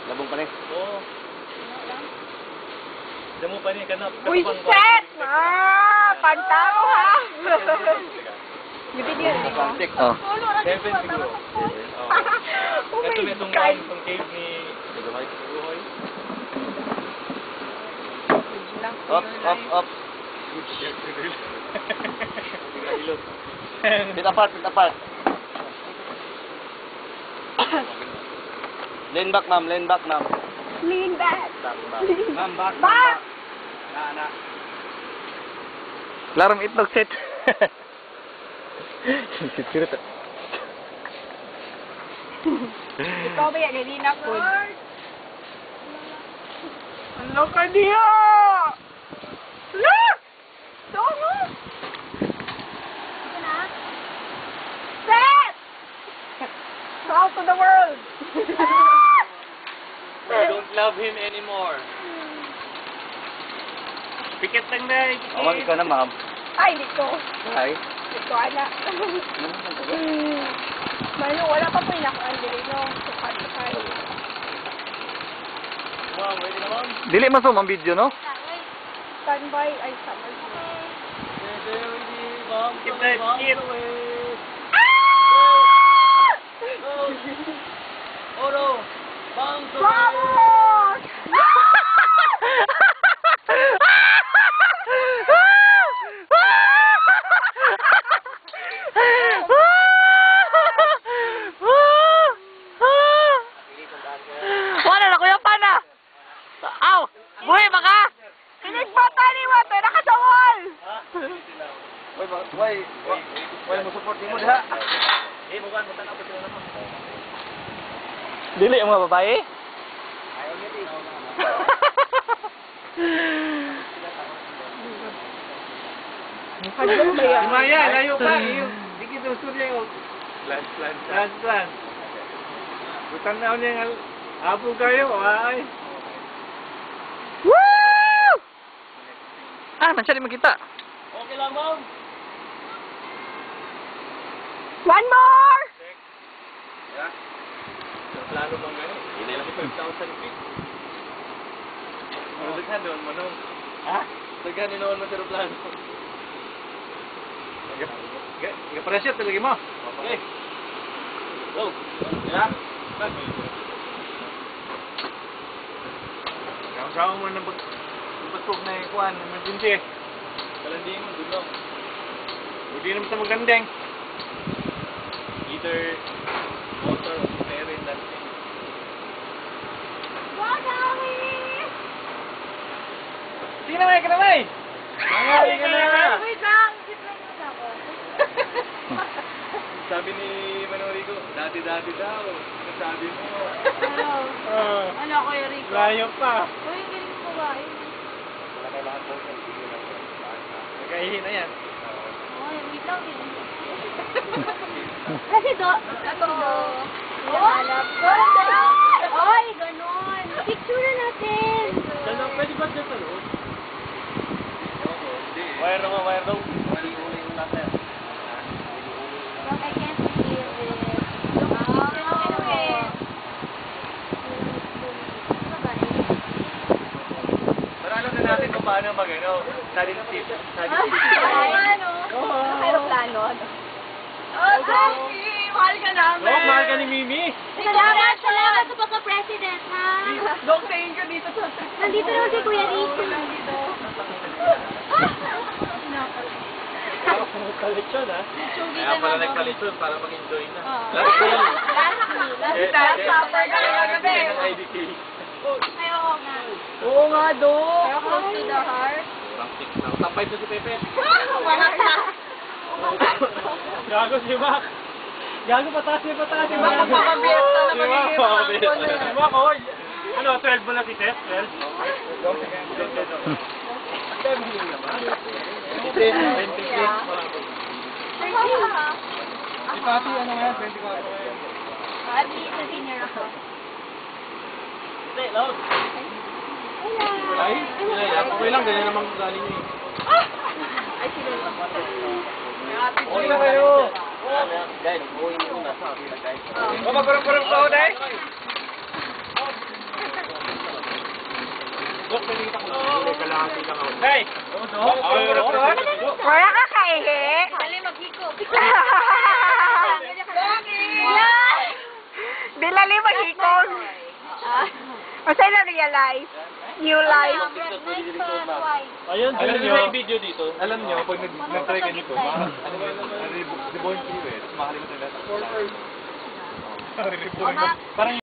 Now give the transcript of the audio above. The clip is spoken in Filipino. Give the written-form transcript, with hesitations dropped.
Labong pa rin. Oo. Damo pa niya kanap. Uy, set! Pantao ha! Bibigyan din mo. Oh. 7 siguro. Oh Ito my itong God. itong cave ni Dugoy. Up, up, up. Sit apart, sit apart. Lean back, ma'am. Lean back, ma'am. Lean back. Ma'am, back. Back! Na. Laram itlog set. Sit. Ikaw ba yan? Hindi na po. Ano ka niya? Look! Dono! Set! Out to the world! I don't love him anymore. Pikit lang na. Awag ka na, ma'am. Ay, dito. Hi. Dito, anak. Mano, wala pa po yung nakuhaan dili, no? Sukat. Ma'am, ready na ma'am? Dili man so mang video no? Standby. Ay, summer. Keep that skip. Oro! Bounce away! Vamos! Wala na kuya pana. Aw, buhay baka. Pinigbata ni Wato, nakasawal! Why mo support mo diha? Eh, bukan, bukan ako sila naman. Dili ang mga babae. Hadlok ba yan? Maya, layo pa. Sige, susur niya yung transplant. Butan na niya yung hapon kayo. Ay. Woo! Ah, man siya di makita. Okay lang, ma'am. One more! Yeah. So, plano bang gano'n? Hindi lang 5,000 feet. Daghan doon mo nung. Ha? Daghan ni noon mo sa plano. Ga-pressure talaga mo. Okay. Go. Yeah. Kamu mo na pagpatog na ikuan, emergency. Kalandi mo, dulo. Hindi naman sa magandeng. Either motor or ferry that thing. Wagawi! Sige na, may ka na, may! Mangyari ka na! Wait lang, sit lang muna ako. Sabi ni Manori ko, dati-dati daw. Sabi mo. Ano? Ano ako yung Rico? Layo pa. Uy, galing mo ba? Nagkaihin na yan. Uy, wait lang yun. Kasi ito. Hanap ko. Oy, ganon. Picture na natin. Pwede ba dyan sa loob? Wire daw, wire daw. Uli natin. But I can't believe it. Pero alam na natin kung paano mag-ano. Study tip. Ano? Aeroplano. Oh, Daddy! Mahal ka namin! Oh, mahal ka ni Mimi. Salamat sa pagka-president, ha? Dok, thank you dito sa... Nandito naman si Kuya Rico. Nandito. Kalitsyon, ha? Kaya pala nagkalitsyon para mag-enjoy na. Last supper ka lang gabi. IDK. Ay, oo nga. Oo nga, Dok. Pero close to the heart. Tapay to si Pepe. Wala na. Gago si Mac. Gago pataas. Baka pakabiesta na magiging mangko na yan. Si Mac, oh. Ano, 12 mo na si Tess? 12? Si Papi, ano yan? 24 yan. Papi, sa senior ako. Hindi, love. Ay, okay lang. Ganyan naman galing niyo eh. Ay, sila lang. Okay na kayo. Guys, buhay mo na sa akin, guys. Magparang-parang pa ako, Day. Hey! Wala ka kaihi. Dali maghiko. Bilali maghikog. Masay na realize. New life. Ayun, alam niyo, may video dito. Alam niyo, pag nag-try ka nito, di born to it, makalimutan natin. Parang